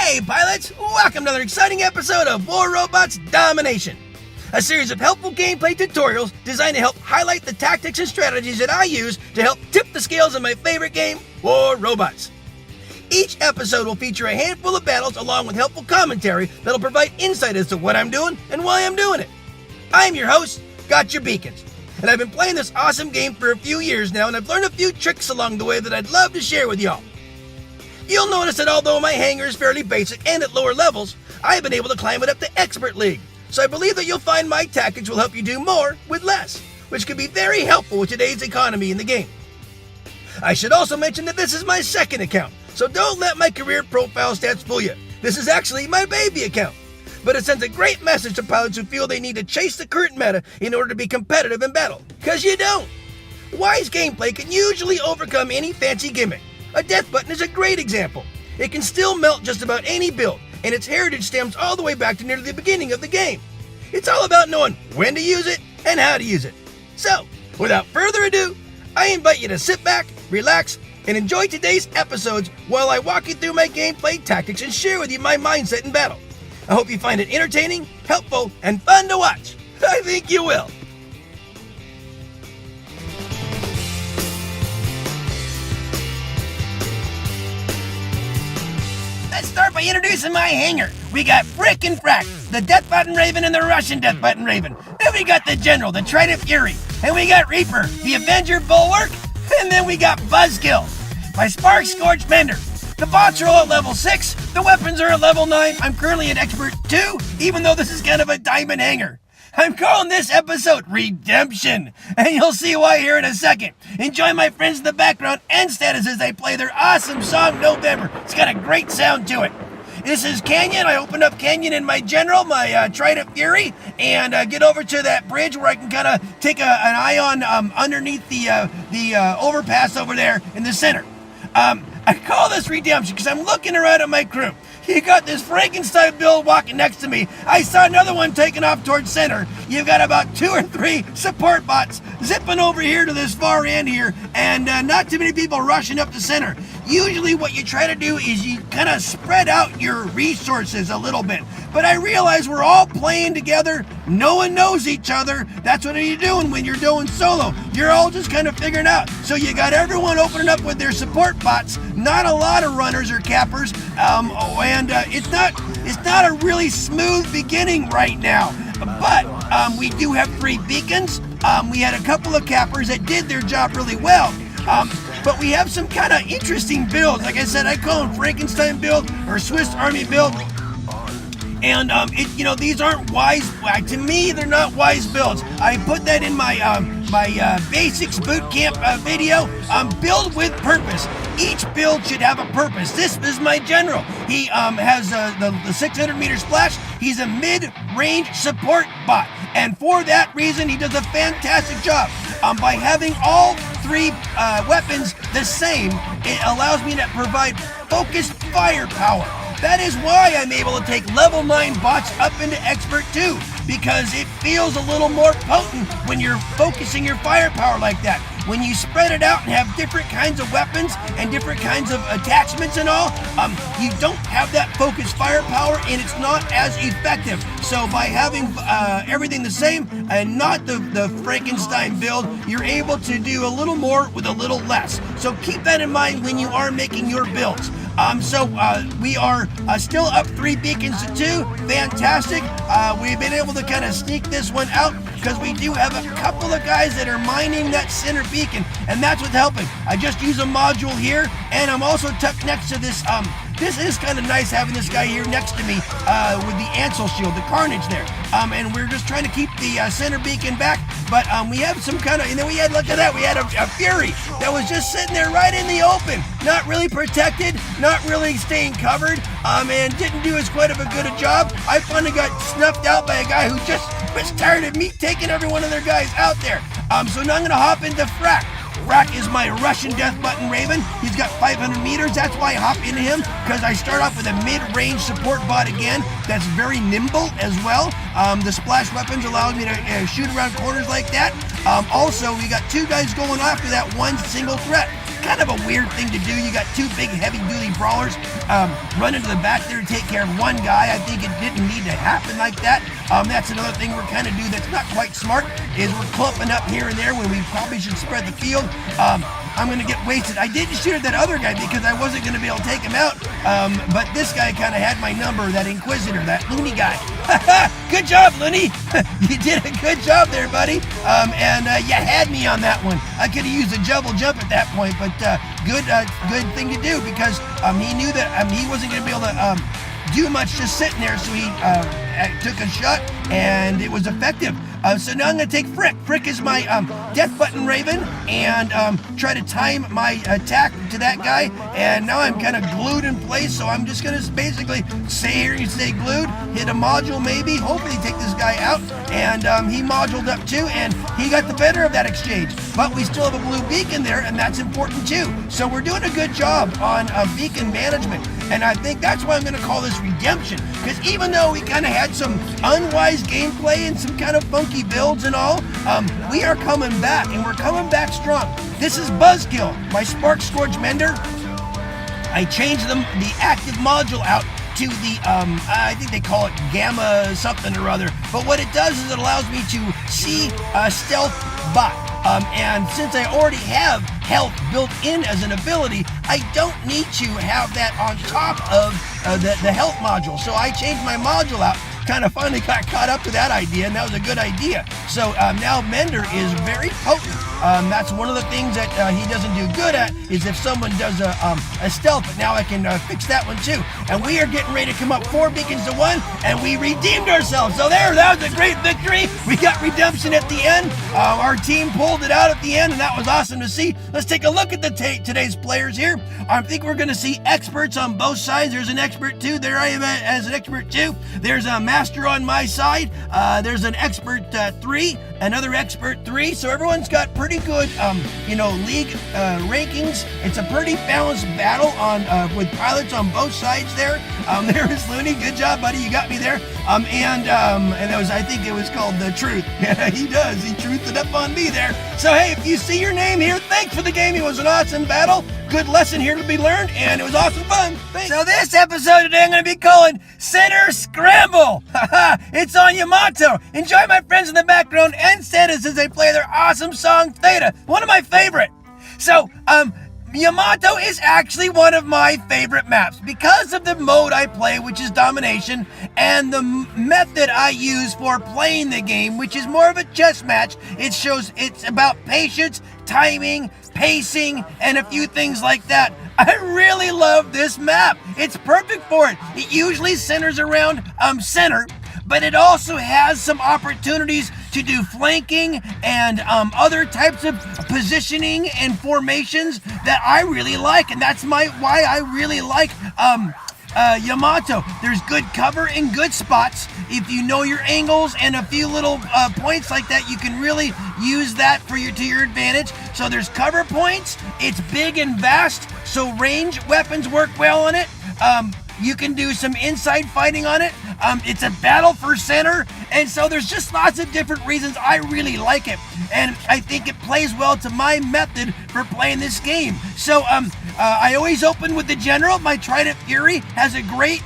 Hey pilots, welcome to another exciting episode of War Robots Domination, a series of helpful gameplay tutorials designed to help highlight the tactics and strategies that I use to help tip the scales in my favorite game, War Robots. Each episode will feature a handful of battles along with helpful commentary that'll provide insight as to what I'm doing and why I'm doing it. I'm your host, Gotchure Beacons, and I've been playing this awesome game for a few years now, and I've learned a few tricks along the way that I'd love to share with y'all. You'll notice that although my hangar is fairly basic and at lower levels, I've been able to climb it up to Expert League, so I believe that you'll find my tactics will help you do more with less, which can be very helpful with today's economy in the game. I should also mention that this is my second account, so don't let my career profile stats fool you. This is actually my baby account, but it sends a great message to pilots who feel they need to chase the current meta in order to be competitive in battle, because you don't. Wise gameplay can usually overcome any fancy gimmick. A death button is a great example. It can still melt just about any build, and its heritage stems all the way back to nearly the beginning of the game. It's all about knowing when to use it and how to use it. So, without further ado, I invite you to sit back, relax, and enjoy today's episodes while I walk you through my gameplay tactics and share with you my mindset in battle. I hope you find it entertaining, helpful, and fun to watch. I think you will. Let's start by introducing my hangar. We got Frick and Frack, the Death Button Raven and the Russian Death Button Raven. Then we got the General, the Trident Fury. And we got Reaper, the Avenger Bulwark. And then we got Buzzkill, my Spark Scorched Mender. The bots are all at level 6, the weapons are at level 9. I'm currently at Expert 2, even though this is kind of a diamond hangar. I'm calling this episode Redemption, and you'll see why here in a second. Enjoy my friends in the background and status as they play their awesome song, November. It's got a great sound to it. This is Canyon. I opened up Canyon in my General, my Trident Fury, and get over to that bridge where I can kind of take an eye on underneath the overpass over there in the center. I call this Redemption because I'm looking around at my crew. You got this Frankenstein build walking next to me. I saw another one taking off towards center. You've got about 2 or 3 support bots zipping over here to this far end here, and not too many people rushing up to center. Usually what you try to do is you kind of spread out your resources a little bit. But I realize we're all playing together. No one knows each other. That's what you're doing when you're doing solo. You're all just kind of figuring out. So you got everyone opening up with their support bots. Not a lot of runners or cappers. It's not a really smooth beginning right now. But we do have 3 beacons. We had a couple of cappers that did their job really well. But we have some kind of interesting builds. Like I said, I call them Frankenstein build or Swiss Army build. And these aren't wise. To me, they're not wise builds. I put that in my basics boot camp video. Build with purpose. Each build should have a purpose. This is my General. He has the 600 meter splash. He's a mid-range support bot, and for that reason, he does a fantastic job. By having all 3 weapons the same, it allows me to provide focused firepower. That is why I'm able to take level 9 bots up into Expert 2, because it feels a little more potent when you're focusing your firepower like that. When you spread it out and have different kinds of weapons and different kinds of attachments and all, you don't have that focused firepower and it's not as effective. So by having everything the same and not the Frankenstein build, you're able to do a little more with a little less. So keep that in mind when you are making your builds. We are still up 3 beacons to 2. Fantastic. We've been able to kind of sneak this one out because we do have a couple of guys that are mining that center beacon, and that's what's helping. I just use a module here, and I'm also tucked next to this. This is kind of nice having this guy here next to me with the Ansel shield, the Carnage there. And we're just trying to keep the center beacon back, but we have some kind of, and then we had, look at that, we had a Fury that was just sitting there right in the open, not really protected, not really staying covered, and didn't do as quite of a good a job. I finally got snuffed out by a guy who just was tired of me taking every one of their guys out there. So now I'm going to hop into Frack. Frack is my Russian Death Button Raven. He's got 500 meters. That's why I hop into him, because I start off with a mid-range support bot again that's very nimble as well. The splash weapons allow me to shoot around corners like that. Also, we got 2 guys going after that one single threat. kind of a weird thing to do. You got two big heavy-duty brawlers running to the back there to take care of one guy. I think it didn't need to happen like that. That's another thing we're kind of doing that's not quite smart, is we're clumping up here and there when we probably should spread the field. I'm going to get wasted. I didn't shoot at that other guy because I wasn't going to be able to take him out, but this guy kind of had my number, that Inquisitor, that Looney guy. Good job, Looney. You did a good job there, buddy. And you had me on that one. I could have used a double jump at that point, but good thing to do, because he knew that he wasn't going to be able to do much just sitting there, so he took a shot, and it was effective. So now I'm going to take Frick. Frick is my death button Raven, and try to time my attack to that guy, and now I'm kind of glued in place, so I'm just going to basically stay here and stay glued, hit a module maybe, hopefully take this guy out, and he moduled up too, and he got the better of that exchange. But we still have a blue beacon there, and that's important too. So we're doing a good job on beacon management, and I think that's why I'm going to call this Redemption, because even though we kind of had some unwise gameplay and some kind of funky builds and all, we are coming back, and we're coming back strong. This is Buzzkill, my Spark Scourge Mender. I changed the active module out to the, I think they call it Gamma something or other, but what it does is it allows me to see Stealth Bot. And since I already have health built in as an ability, I don't need to have that on top of the health module. So I changed my module out, kind of finally got caught up to that idea, and that was a good idea. So now Mender is very potent. That's one of the things that he doesn't do good at, is if someone does a stealth, but now I can fix that one too. And we are getting ready to come up 4 beacons to 1, and we redeemed ourselves. So there, that was a great victory. We got redemption at the end. Our team pulled it out at the end, and that was awesome to see. Let's take a look at today's players here. I think we're going to see experts on both sides. There's an expert 2. There I am as an expert 2. There's a master on my side. There's an expert 3. Another expert 3, so everyone's got pretty good, league rankings. It's a pretty balanced battle on with pilots on both sides there. There is Looney. Good job, buddy. You got me there. And that was, I think it was called The Truth. Yeah, he does. He truthed it up on me there. So hey, if you see your name here, thanks for the game. It was an awesome battle. Good lesson here to be learned, and it was awesome fun. Thanks. So this episode today I'm going to be calling Center Scramble. It's on Yamantau. Enjoy my friends in the background and Santas as they play their awesome song Theta, one of my favorite. So, Yamantau is actually one of my favorite maps because of the mode I play, which is Domination, and the method I use for playing the game, which is more of a chess match. It's about patience, timing, pacing, and a few things like that. I really love this map. It's perfect for it. It usually centers around center, but it also has some opportunities to do flanking and other types of positioning and formations that I really like, and that's why I really like Yamantau. There's good cover and good spots. If you know your angles and a few little points like that, you can really use that to your advantage. So there's cover points. It's big and vast, so range weapons work well on it. You can do some inside fighting on it. It's a battle for center, and so there's just lots of different reasons I really like it, and I think it plays well to my method for playing this game. So I always open with the general. My Trident Fury has a great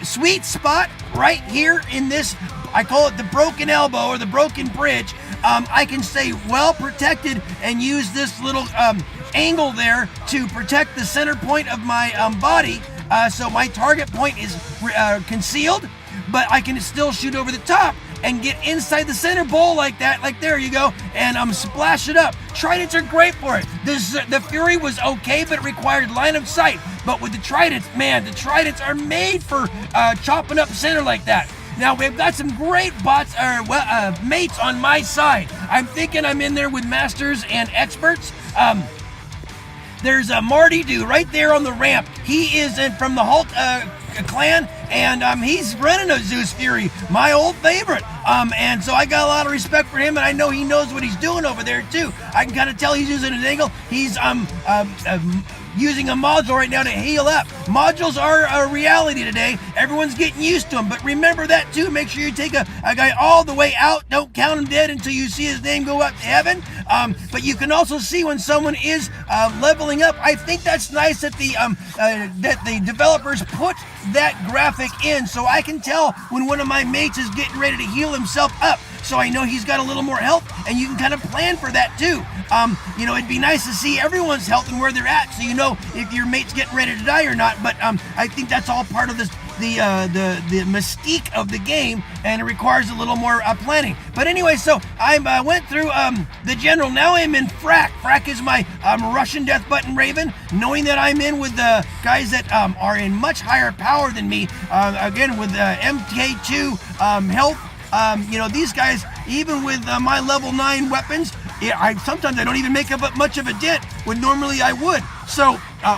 sweet spot right here in this, I call it the broken elbow or the broken bridge. I can stay well protected and use this little angle there to protect the center point of my body. So my target point is concealed, but I can still shoot over the top and get inside the center bowl like that, like there you go, and splash it up. Tridents are great for it. The Fury was okay, but it required line of sight. But with the Tridents, man, the Tridents are made for chopping up center like that. Now, we've got some great mates on my side. I'm thinking I'm in there with masters and experts. There's a Marty dude right there on the ramp. He is from the Hulk clan, and he's running a Zeus Fury, my old favorite. And so I got a lot of respect for him, and I know he knows what he's doing over there too. I can kind of tell he's using an angle. He's using a module right now to heal up. Modules are a reality today. Everyone's getting used to them, but remember that too. Make sure you take a guy all the way out. Don't count him dead until you see his name go up to heaven. But you can also see when someone is leveling up. I think that's nice that the developers put that graphic in, so I can tell when one of my mates is getting ready to heal himself up, so I know he's got a little more health, and you can kind of plan for that too. It'd be nice to see everyone's health and where they're at, so you know if your mate's getting ready to die or not. But I think that's all part of this, the mystique of the game, and it requires a little more planning. But anyway, so I went through the general. Now I'm in Frack. Frack is my Russian Death Button Raven, knowing that I'm in with the guys that are in much higher power than me, again with MK2 health. These guys, even with my level 9 weapons, sometimes I don't even make up much of a dent when normally I would. So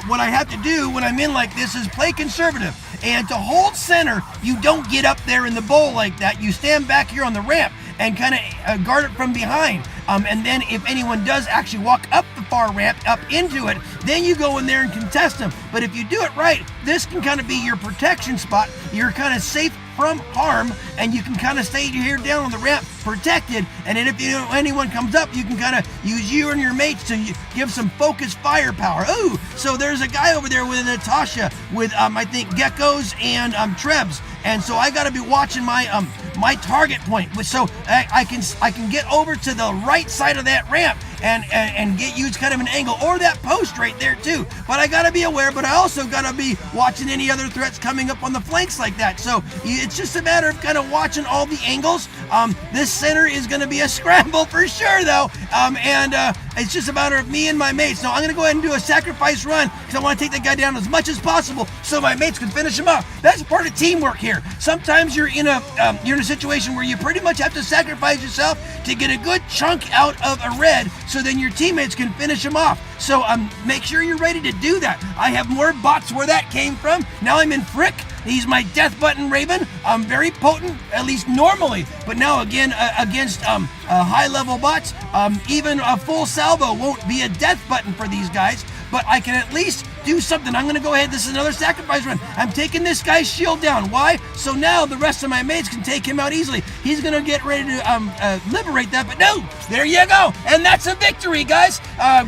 what I have to do when I'm in like this is play conservative. And to hold center, you don't get up there in the bowl like that. You stand back here on the ramp and kind of guard it from behind. And then if anyone does actually walk up the far ramp, up into it, then you go in there and contest them. But if you do it right, this can kind of be your protection spot. You're kind of safe from harm, and you can kind of stay here down on the ramp protected. And then if anyone comes up, you can kind of use you and your mates to give some focused firepower. Ooh, so there's a guy over there with Natasha with I think geckos and Trebs, and so I got to be watching my my target point, so I can get over to the right side of that ramp and use kind of an angle, or that post right there too. But I gotta be aware, but I also gotta be watching any other threats coming up on the flanks like that. So it's just a matter of kind of watching all the angles. This center is gonna be a scramble for sure though, and it's just a matter of me and my mates. Now I'm gonna go ahead and do a sacrifice run because I want to take that guy down as much as possible so my mates can finish him off. That's part of teamwork here. Sometimes you're in a situation where you pretty much have to sacrifice yourself to get a good chunk out of a red, so then your teammates can finish him off. So make sure you're ready to do that. I have more bots where that came from. Now I'm in Frick. He's my Death Button Raven. Very potent, at least normally. But now again, against high-level bots, even a full salvo won't be a death button for these guys. But I can at least do something. I'm going to go ahead. This is another sacrifice run. I'm taking this guy's shield down. Why? So now the rest of my mates can take him out easily. He's going to get ready to liberate that. But no, there you go. And that's a victory, guys.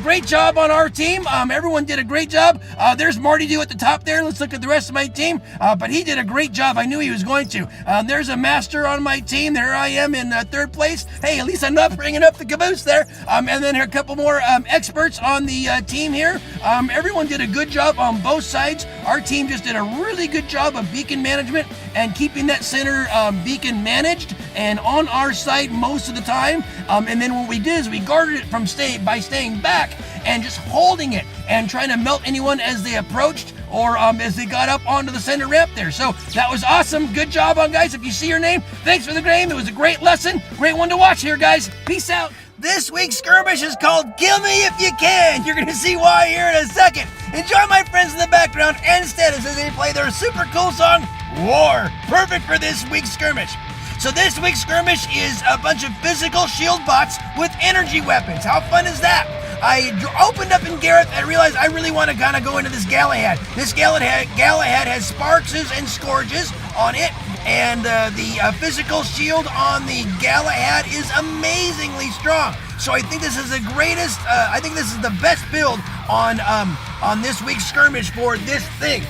Great job on our team. Everyone did a great job. There's Marty Dew at the top there. Let's look at the rest of my team. But he did a great job. I knew he was going to. There's a master on my team. There I am in third place. Hey, at least I'm not bringing up the caboose there. And then a couple more experts on the team here. Everyone did a good job on both sides. Our team just did a really good job of beacon management and keeping that center beacon managed and on our side most of the time. And then what we did is we guarded it from by staying back and just holding it and trying to melt anyone as they approached or as they got up onto the center ramp there. So that was awesome. Good job on guys. If you see your name, thanks for the game. It was a great lesson. Great one to watch here, guys. Peace out. This week's skirmish is called Kill Me If You Can. You're going to see why here in a second. Enjoy my friends in the background and status as they play their super cool song, War. Perfect for this week's skirmish. So this week's skirmish is a bunch of physical shield bots with energy weapons. How fun is that? I opened up in Gareth and realized I really want to kind of go into this Galahad. This Galahad has Sparxes and Scourges on it. And the physical shield on the Galahad is amazingly strong. So I think this is the greatest, I think this is the best build on this week's skirmish for this thing.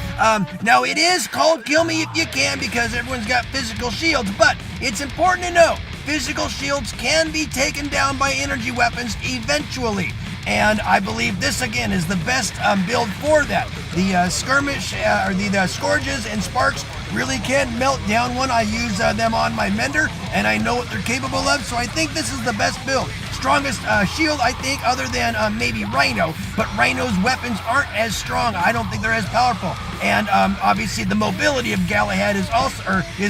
Now it is called Kill Me If You Can because everyone's got physical shields, but it's important to know physical shields can be taken down by energy weapons eventually. And I believe this again is the best build for that. The skirmish or the Scourges and Sparks really can melt down one. I use them on my Mender and I know what they're capable of, so I think this is the best build. Strongest shield, I think, other than maybe Rhino, but Rhino's weapons aren't as strong. I don't think they're as powerful. And obviously the mobility of Galahad is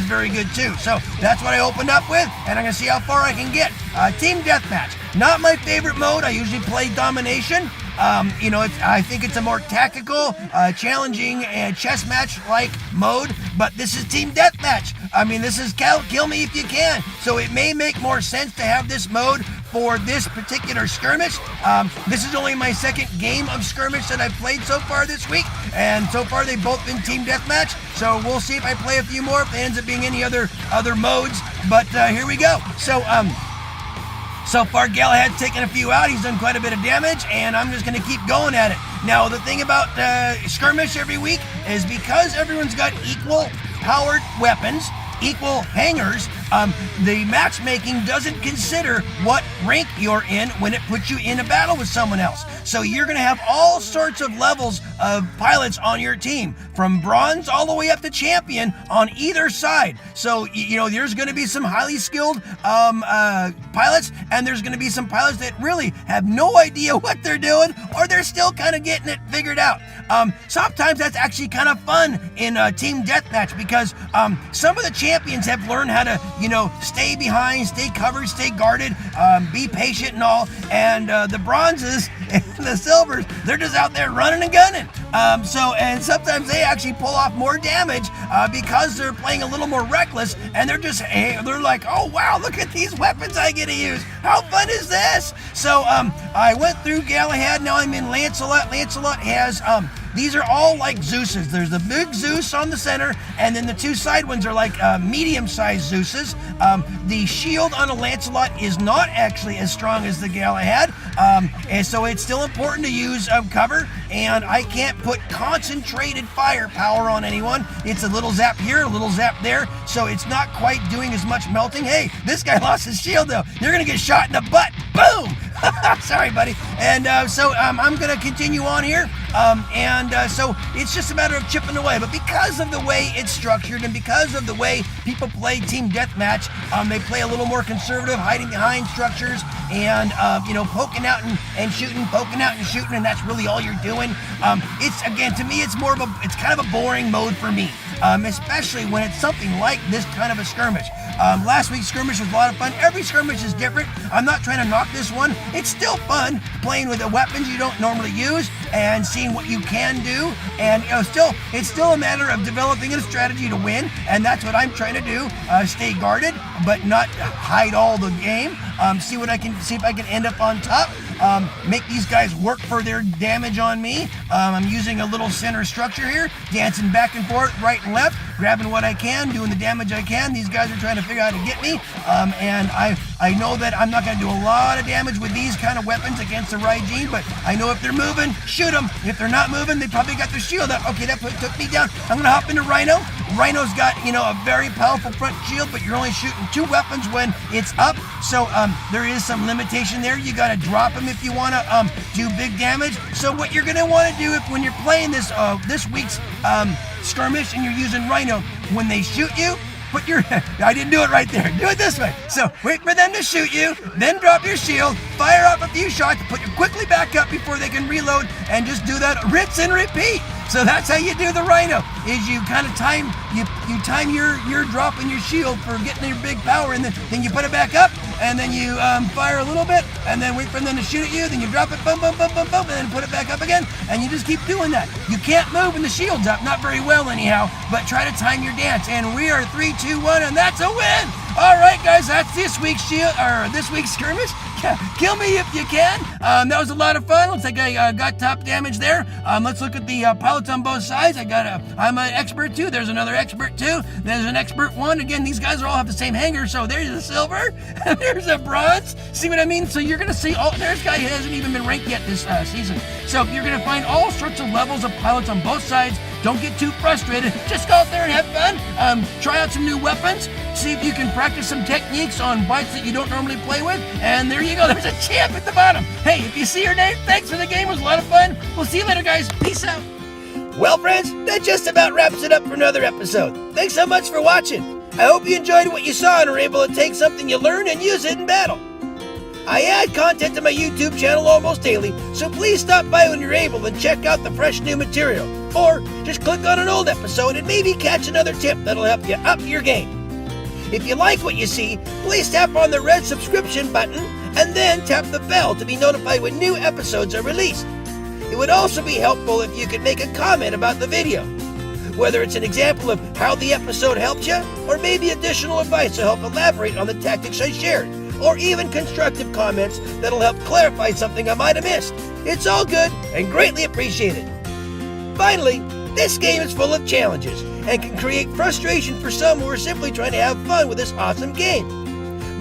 very good too. So that's what I opened up with, and I'm gonna see how far I can get. Team Deathmatch, not my favorite mode. I usually play Domination. I think it's a more tactical, challenging, and chess match-like mode, but this is Team Deathmatch. I mean, this is Kill Me If You Can, so it may make more sense to have this mode for this particular skirmish. This is only my second game of skirmish that I've played so far this week, and so far they've both been team deathmatch. So we'll see if I play a few more, if it ends up being any other modes. But here we go. So far, Galahad's taken a few out. He's done quite a bit of damage, and I'm just going to keep going at it. Now, the thing about skirmish every week is because everyone's got equal powered weapons, equal hangers, the matchmaking doesn't consider what rank you're in when it puts you in a battle with someone else. So you're going to have all sorts of levels of pilots on your team, from bronze all the way up to champion on either side. So, there's going to be some highly skilled pilots, and there's going to be some pilots that really have no idea what they're doing, or they're still kind of getting it figured out. Sometimes that's actually kind of fun in a team deathmatch, because some of the champions have learned how to, stay behind, stay covered, stay guarded, be patient and all. And the bronzes and the silvers, they're just out there running and gunning. And sometimes they actually pull off more damage because they're playing a little more reckless, and they're like, oh wow, look at these weapons I get to use. How fun is this? So I went through Galahad, now I'm in Lancelot. Lancelot has these are all like Zeuses. There's the big Zeus on the center, and then the two side ones are like medium-sized Zeuses. The shield on a Lancelot is not actually as strong as the Galahad, and so it's still important to use cover, and I can't put concentrated firepower on anyone. It's a little zap here, a little zap there, so it's not quite doing as much melting. Hey, this guy lost his shield though. You're gonna get shot in the butt. Boom! Sorry, buddy. And so I'm going to continue on here. So it's just a matter of chipping away. But because of the way it's structured, and because of the way people play team deathmatch, they play a little more conservative, hiding behind structures, and poking out and shooting, poking out and shooting, and that's really all you're doing. To me, it's kind of a boring mode for me, especially when it's something like this kind of a skirmish. Last week's skirmish was a lot of fun. Every skirmish is different. I'm not trying to knock this one. It's still fun playing with the weapons you don't normally use and seeing what you can do. And it's still a matter of developing a strategy to win, and that's what I'm trying to do. Stay guarded, but not hide all the game. See if I can end up on top. Make these guys work for their damage on me. I'm using a little center structure here, dancing back and forth, right and left, grabbing what I can, doing the damage I can. These guys are trying to figure out how to get me, and I know that I'm not going to do a lot of damage with these kind of weapons against the Raijin, but I know if they're moving, shoot them. If they're not moving, they probably got their shield up. Okay, that took me down. I'm going to hop into Rhino. Rhino's got, a very powerful front shield, but you're only shooting two weapons when it's up, so there is some limitation there. You got to drop them if you want to do big damage. So what you're going to want to do when you're playing this week's skirmish and you're using Rhino, when they shoot you, put your, I didn't do it right there, do it this way. So wait for them to shoot you, then drop your shield, fire off a few shots, put you quickly back up before they can reload, and just do that rinse and repeat. So that's how you do the Rhino, is you kind of time your drop and your shield for getting your big power, and then you put it back up, and then you fire a little bit, and then wait for them to shoot at you, then you drop it, boom, boom, boom, boom, boom, and then put it back up again, and you just keep doing that. You can't move when the shield's up, not very well anyhow, but try to time your dance, and we are 3, 2, 1, and that's a win! All right, guys, that's this week's skirmish. Kill me if you can. That was a lot of fun. Looks like I got top damage there. Let's look at the pilots on both sides. I'm an expert 2. There's another expert 2. There's an expert 1. Again, these guys all have the same hanger. So there's a silver. There's a bronze. See what I mean? So you're gonna see there's a guy who hasn't even been ranked yet this season. So you're gonna find all sorts of levels of pilots on both sides. Don't get too frustrated. Just go out there and have fun. Try out some new weapons. See if you can practice some techniques on bikes that you don't normally play with. And there you go. There's a champ at the bottom. Hey, if you see your name, thanks for the game. It was a lot of fun. We'll see you later, guys. Peace out. Well, friends, that just about wraps it up for another episode. Thanks so much for watching. I hope you enjoyed what you saw and are able to take something you learned and use it in battle. I add content to my YouTube channel almost daily, so please stop by when you're able and check out the fresh new material. Or just click on an old episode and maybe catch another tip that'll help you up your game. If you like what you see, please tap on the red subscription button and then tap the bell to be notified when new episodes are released. It would also be helpful if you could make a comment about the video, whether it's an example of how the episode helped you, or maybe additional advice to help elaborate on the tactics I shared. or even constructive comments that'll help clarify something I might have missed. It's all good and greatly appreciated. Finally, this game is full of challenges and can create frustration for some who are simply trying to have fun with this awesome game.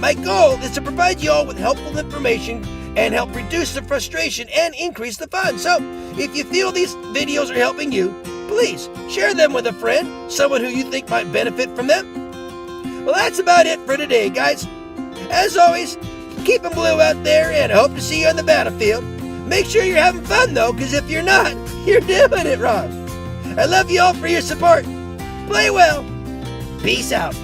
My goal is to provide you all with helpful information and help reduce the frustration and increase the fun. So, if you feel these videos are helping you, please share them with a friend, someone who you think might benefit from them. Well, that's about it for today, guys. As always, keep 'em blue out there, and I hope to see you on the battlefield. Make sure you're having fun, though, because if you're not, you're doing it wrong. I love you all for your support. Play well. Peace out.